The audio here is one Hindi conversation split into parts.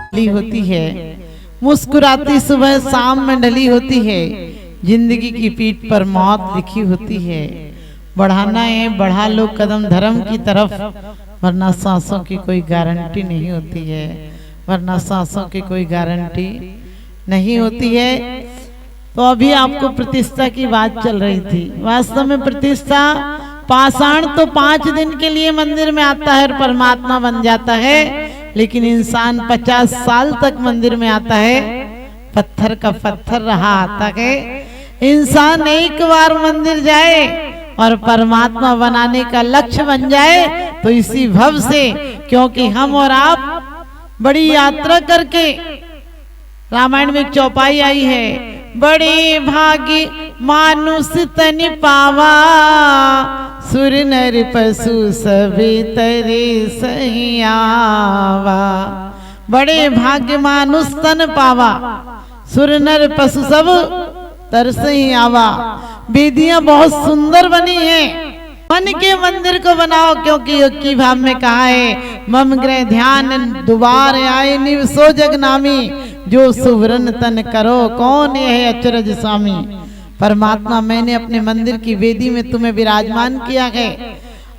होती है, मुस्कुराती सुबह शाम में ढली होती है, जिंदगी की पीठ पर मौत लिखी होती है। बढ़ाना है बढ़ा लो कदम धर्म की तरफ, वरना सांसों की कोई गारंटी नहीं होती है, वरना सांसों की कोई गारंटी नहीं होती है। तो अभी आपको प्रतिष्ठा की बात चल रही थी। वास्तव में प्रतिष्ठा पाषाण तो 5 दिन के लिए मंदिर में आता है और परमात्मा बन जाता है, लेकिन इंसान 50 साल तक मंदिर में आता है, पत्थर का पत्थर रहा आता है। इंसान एक बार मंदिर जाए और परमात्मा बनाने का लक्ष्य बन जाए तो इसी भव से, क्योंकि हम और आप बड़ी यात्रा करके, रामायण में एक चौपाई आई है, बड़े भागी मानुष तन पावा, सुर नर पशु सभी तरे सही आवा। बड़े भाग्य मानुष तन पावा, सुर नर पशु सब तरस ही आवा। वेदियां बहुत सुंदर बनी हैं, मन के मंदिर को बनाओ, क्योंकि योग की भाव में कहा है, मम गृह ध्यान दुबार आए निव सो जग नामी, जो सुवरन तन करो कौन यह अचरज स्वामी। परमात्मा मैंने अपने मंदिर की वेदी में तुम्हें विराजमान किया है,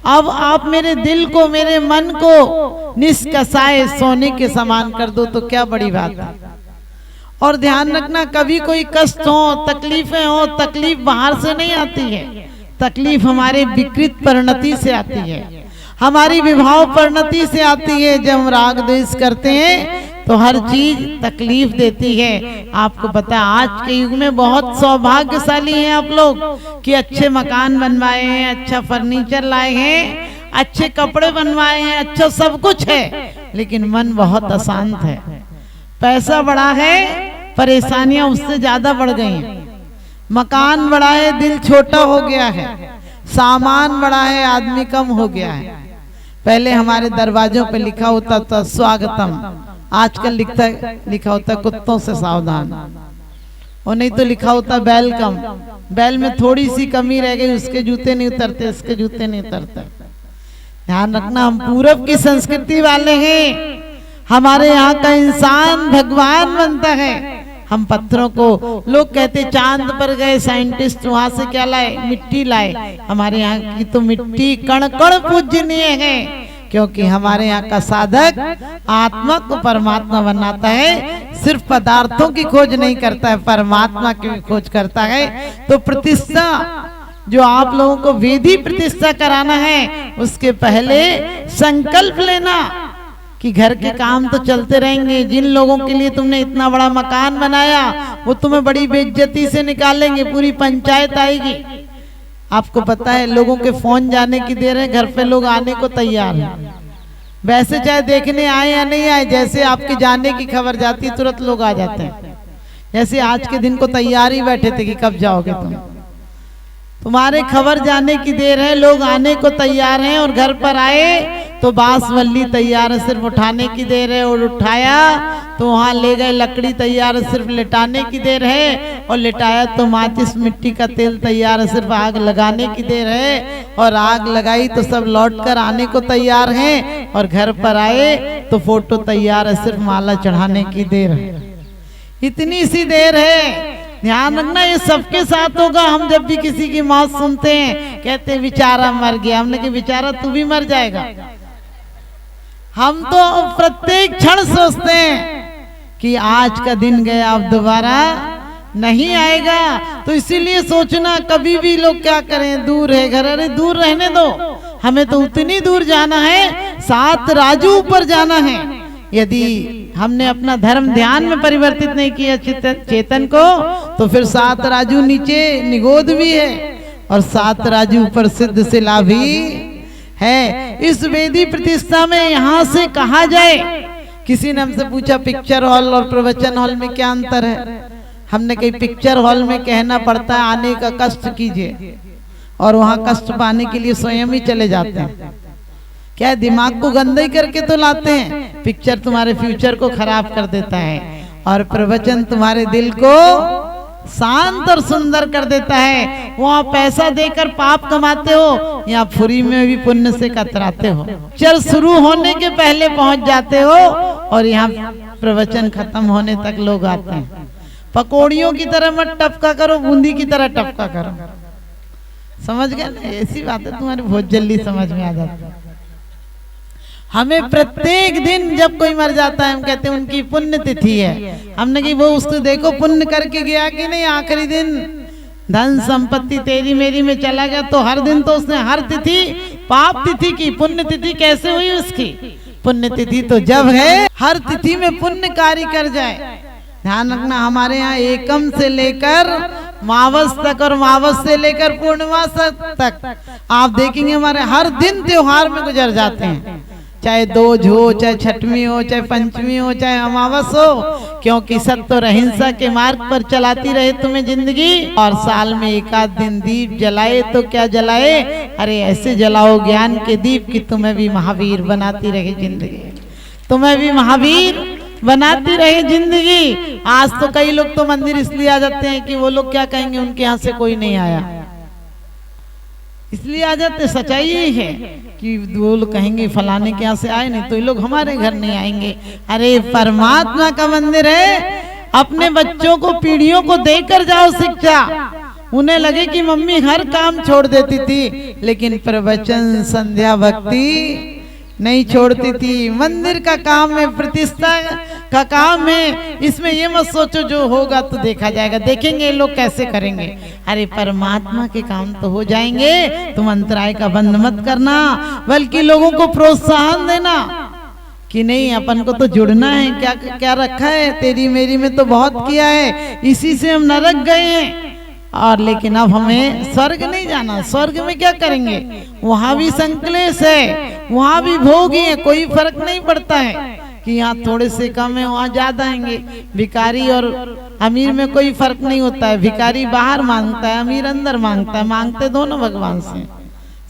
अब आप मेरे दिल को, मेरे मन को निष्कसाए सोने के समान कर दो, तो क्या बड़ी बात है। और ध्यान रखना, कभी कोई कष्ट हो, तकलीफें हो, तकलीफ बाहर से नहीं आती है, तकलीफ हमारे विकृत परिणति से आती है, हमारी विभाव परिणति से आती है। जब हम राग द्वेष करते हैं तो हर चीज तकलीफ देती है। आपको पता है आज के युग में बहुत सौभाग्यशाली हैं आप लोग कि अच्छे मकान बनवाए हैं, अच्छा फर्नीचर लाए हैं, अच्छे कपड़े बनवाए हैं, अच्छा सब कुछ है, लेकिन मन बहुत अशांत है। पैसा बढ़ा है, परेशानियां उससे ज्यादा बढ़ गई हैं। मकान बड़ा है, दिल छोटा हो गया है, सामान बड़ा है, आदमी कम हो गया है। पहले हमारे दरवाजों पे लिखा होता था स्वागतम, आजकल लिखा होता कुत्तों से सावधान, और नहीं तो लिखा होता वेलकम। बैल में थोड़ी सी कमी रह गई, उसके जूते नहीं उतरते, इसके जूते नहीं उतरते। ध्यान रखना, हम पूरब की संस्कृति वाले हैं, हमारे यहाँ का इंसान भगवान बनता है। हम पत्थरों को, लोग कहते चांद पर गए साइंटिस्ट, वहां से क्या लाए, मिट्टी लाए। हमारे यहाँ की तो मिट्टी कण कण पूजनीय है, क्योंकि हमारे यहाँ का साधक आत्मा को परमात्मा बनाता है, सिर्फ पदार्थों की खोज नहीं करता है, परमात्मा की भी खोज करता है। तो प्रतिष्ठा जो आप लोगों को वेदी प्रतिष्ठा कराना है, उसके पहले संकल्प लेना कि घर के काम तो चलते रहेंगे। जिन लोगों के लिए तुमने इतना बड़ा मकान बनाया, वो तुम्हें बड़ी बेइज्जती से निकालेंगे, पूरी पंचायत आएगी। आपको पता है लोगों के फोन जाने की देर है, घर पे लोग आने को तैयार हैं। वैसे चाहे देखने आए या नहीं आए, जैसे आपके जाने की खबर जाती है तुरंत लोग आ जाते हैं। जैसे आज के दिन को तैयार ही बैठे थे कि कब जाओगे तुम, तुम्हारे खबर जाने की देर है, लोग आने को तैयार हैं। और घर पर आए तो बांसवल्ली तैयार है, सिर्फ उठाने की देर है, और उठाया तो वहां ले गए लकड़ी तैयार है, सिर्फ लिटाने की देर है, और लिटाया तो माचिस मिट्टी का तेल तैयार है, सिर्फ आग लगाने की देर है, और आग लगाई तो सब लौट कर आने को तैयार हैं। और घर पर आए तो फोटो तैयार है, सिर्फ माला चढ़ाने की देर है। इतनी सी देर है। ध्यान रखना, ये सबके साथ होगा। हम जब भी किसी की मौत सुनते हैं, कहते हैं बेचारा मर गया, हमने कहा बेचारा तू भी मर जाएगा। हम तो प्रत्येक क्षण सोचते हैं कि आज का दिन गया, अब दोबारा नहीं आएगा। तो इसीलिए सोचना, कभी भी लोग क्या करें, दूर है घर, अरे दूर रहने दो, हमें तो उतनी दूर जाना है, 7 राजू ऊपर जाना है। यदि हमने अपना धर्म ध्यान में परिवर्तित नहीं किया चेतन को, तो फिर 7 राजू नीचे निगोद भी है, और 7 राजू ऊपर सिद्ध शिला भी है। इस वेदी प्रतिष्ठा में यहाँ से कहा जाए, किसी ने हमसे पूछा पिक्चर हॉल और प्रवचन हॉल में क्या अंतर है। हमने कही पिक्चर हॉल में कहना पड़ता है आने का कष्ट कीजिए, और वहाँ कष्ट पाने के लिए स्वयं ही चले जाते हैं। क्या दिमाग को गंदा ही करके तो लाते हैं। पिक्चर तुम्हारे फ्यूचर को खराब कर देता है, और प्रवचन तुम्हारे दिल को शांत और सुंदर कर देता है। वहाँ पैसा देकर पाप कमाते हो, यहाँ फ्री में भी पुण्य से कतराते हो। पिक्चर शुरू होने के पहले पहुंच जाते हो, और यहाँ प्रवचन खत्म होने तक लोग आते हैं। पकौड़ियों की तरह मत टपका करो, बूंदी की तरह टपका करो। समझ गए ना? ऐसी बात है तुम्हारी बहुत जल्दी समझ में आ जाती है। हमें प्रत्येक दिन जब कोई मर जाता है हम कहते हैं उनकी पुण्य तिथि है। हमने कि वो उसको देखो पुण्य करके गया कि नहीं, आखिरी दिन धन संपत्ति तेरी मेरी में चला गया तो हर दिन तो उसने हर तिथि पाप तिथि की, पुण्य तिथि कैसे हुई उसकी? पुण्य तिथि तो जब है हर तिथि में पुण्य कार्य कर जाए। ध्यान रखना, हमारे यहाँ एकम से लेकर मावस तक और मावस से लेकर पूर्णिमा तक आप देखेंगे हमारे हर दिन त्योहार में गुजर जाते हैं, चाहे दोज हो, चाहे छठवीं हो, चाहे पंचमी हो, चाहे अमावस हो, क्योंकि सत्य और अहिंसा के मार्ग पर चलाती रहे तुम्हें जिंदगी। और साल में एक आध दिन दीप जलाए तो क्या जलाए, अरे ऐसे जलाओ ज्ञान के दीप कि तुम्हें भी महावीर बनाती रहे जिंदगी, तुम्हें भी महावीर बनाती रहे जिंदगी। आज तो कई लोग तो मंदिर इसलिए आ जाते हैं कि वो लोग क्या कहेंगे उनके यहाँ से कोई नहीं आया, इसलिए आ जाते। सच्चाई यही है कि वो लोग कहेंगे फलाने के यहाँ से आए नहीं तो ये लोग हमारे घर नहीं आएंगे। अरे परमात्मा का मंदिर है, अपने बच्चों को पीढ़ियों को देकर जाओ शिक्षा। उन्हें लगे कि मम्मी हर काम छोड़ देती थी, लेकिन प्रवचन संध्या भक्ति नहीं छोड़ती थी। मंदिर का काम है, प्रतिष्ठा का काम है, इसमें ये मत सोचो जो होगा तो देखा जाएगा, देखेंगे ये लोग कैसे करेंगे। अरे परमात्मा के काम तो हो जाएंगे, तुम अंतराय का बंद मत करना, बल्कि लोगों को प्रोत्साहन देना कि नहीं अपन को तो जुड़ना है। क्या क्या रखा है, तेरी मेरी में तो बहुत किया है, इसी से हम नरक गए हैं। और लेकिन अब हमें स्वर्ग नहीं जाना। स्वर्ग में क्या करेंगे, वहां भी संकलेश है, वहां भी भोग ही है, कोई फर्क नहीं पड़ता है कि यहाँ थोड़े से कम है वहाँ ज्यादा आएंगे। भिखारी और अमीर में कोई फर्क नहीं होता है, भिखारी बाहर मांगता है, अमीर अंदर मांगता है, मांगते दोनों भगवान से।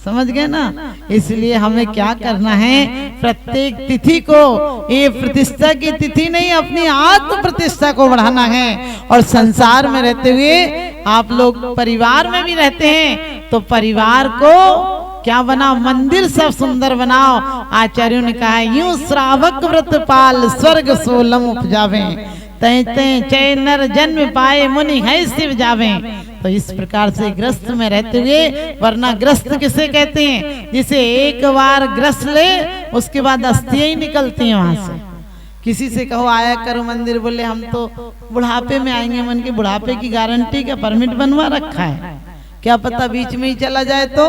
समझ गए ना? इसलिए हमें क्या करना है, प्रत्येक तिथि को, ये प्रतिष्ठा की तिथि नहीं, अपनी आत्म प्रतिष्ठा को बढ़ाना है। और संसार में रहते हुए आप लोग परिवार में भी रहते हैं तो परिवार को क्या बनाओ, मंदिर सब सुंदर बनाओ। आचार्यों ने कहा यूं श्रावक व्रत पाल स्वर्ग सोलम उपजावे, तै तै चै नर जन्म पाए मुनि है शिव जावे। तो इस प्रकार से ग्रस्त में रहते हुए, वरना ग्रस्त किसे कहते हैं, जिसे एक बार ग्रस्त ले उसके बाद अस्थियां ही निकलती हैं वहां से। किसी से कहो आया करो मंदिर, बोले हम तो बुढ़ापे में आएंगे। मन के बुढ़ापे की गारंटी क्या, परमिट बनवा रखा है, क्या पता बीच में ही चला जाए तो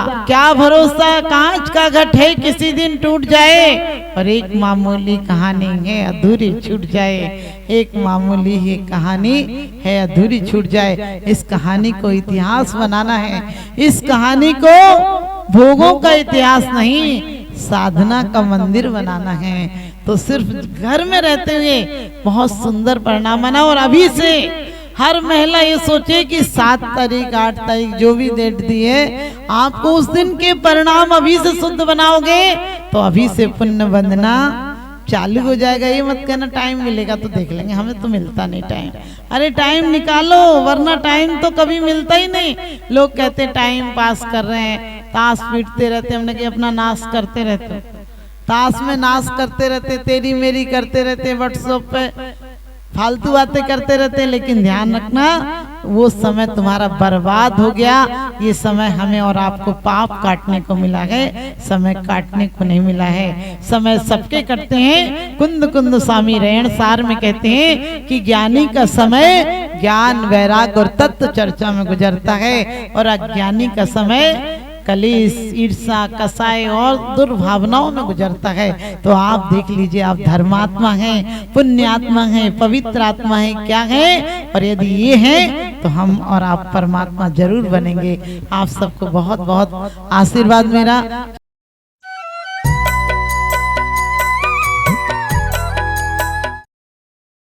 क्या भरोसा, कांच का घट है किसी दिन टूट जाए, और एक मामूली कहानी है अधूरी छूट जाए, एक मामूली ही कहानी है अधूरी छूट जाए। इस कहानी को इतिहास बनाना है, इस कहानी को भोगों का इतिहास नहीं, साधना का मंदिर बनाना है। तो सिर्फ घर में रहते हुए बहुत सुंदर परिणाम बना। और अभी से हर महिला ये सोचे कि 7 तारीख 8 तारीख जो भी डेट दी है, आपको उस दिन के परिणाम अभी से शुद्ध बनाओगे तो अभी से पुण्य बंधना चालू हो जाएगा। ये मत कहना टाइम मिलेगा तो देख लेंगे, हमें तो मिलता नहीं टाइम। अरे टाइम निकालो, वरना टाइम तो कभी मिलता ही नहीं। लोग कहते टाइम पास कर रहे हैं, ताश पीटते रहते, हमने कि अपना नाश करते रहते, ताश में नाश करते रहते, तेरी मेरी करते रहते, व्हाट्सएप पे फालतू बातें करते रहते। लेकिन ध्यान रखना वो समय तुम्हारा बर्बाद हो गया। ये समय हमें और आपको पाप काटने को मिला है, समय काटने को नहीं मिला है। समय सबके कटते हैं। कुंद कुंद स्वामी रेण सार में कहते हैं कि ज्ञानी का समय ज्ञान वैराग और तत्व चर्चा में गुजरता है, और अज्ञानी का समय कलेश ईर्षा कसाय और दुर्भावनाओं में गुजरता है। तो आप देख लीजिए, आप धर्मात्मा हैं, पुण्यात्मा हैं, पवित्र आत्मा हैं, क्या है, और यदि ये है तो हम और आप परमात्मा जरूर बनेंगे। आप सबको बहुत बहुत आशीर्वाद मेरा।